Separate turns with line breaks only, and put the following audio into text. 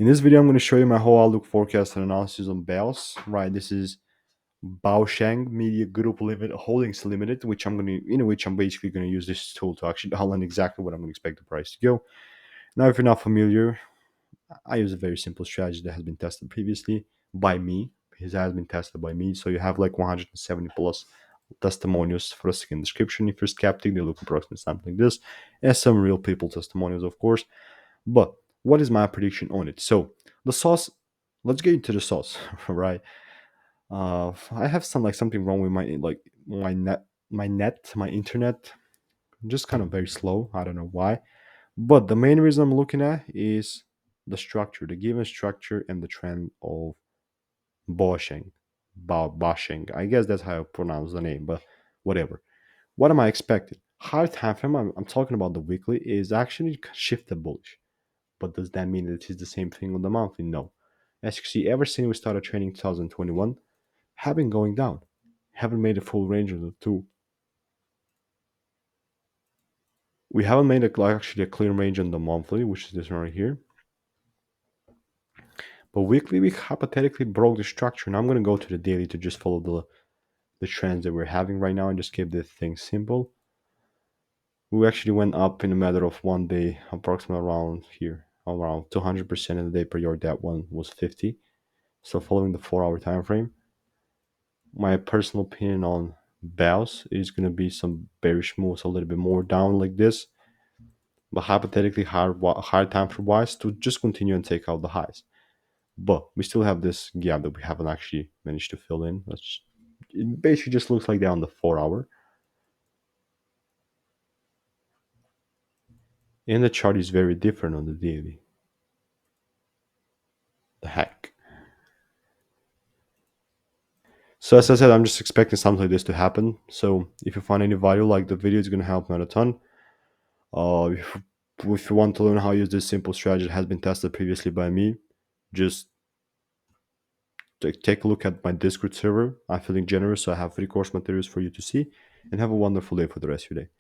In this video, I'm going to show you my whole outlook forecast and analysis on BAOS. Right, this is Baosheng Media Group Limited Holdings Limited, which I'm basically going to use this tool to actually outline exactly what I'm going to expect the price to go. Now, if you're not familiar, I use a very simple strategy that has been tested previously by me. It has been tested by me. So you have like 170 plus testimonials for the second description. If you're skeptic, they look approximately something like this, and some real people testimonials, of course. But what is my prediction on it? So the sauce. Let's get into the sauce, right? I have something wrong with my internet, just kind of very slow. I don't know why, but the main reason I'm looking at is the structure, the given structure, and the trend of Baosheng, Baosheng. I guess that's how I pronounce the name, but whatever. What am I expecting? Higher time frame. I'm talking about the weekly is actually shifted bullish. But does that mean that it is the same thing on the monthly? No. As you can see, ever since we started trading 2021, have been going down. Haven't made a full range of the two. We haven't made actually a clear range on the monthly, which is this one right here. But weekly, we hypothetically broke the structure. And I'm going to go to the daily to just follow the trends that we're having right now and just keep the thing simple. We actually went up in a matter of one day, approximately around here, around 200% in the day per year. That one was 50. So following the 4 hour time frame, my personal opinion on BAOS is going to be some bearish moves a little bit more down like this, but hypothetically higher time for wise to just continue and take out the highs. But we still have this gap that we haven't actually managed to fill in. It basically just looks like that on the 4 hour. And the chart is very different on the daily. The heck. So as I said, I'm just expecting something like this to happen. So if you find any value, like the video, is going to help me out a ton. If you want to learn how to use this simple strategy that has been tested previously by me, just take a look at my Discord server. I'm feeling generous, so I have free course materials for you to see. And have a wonderful day for the rest of your day.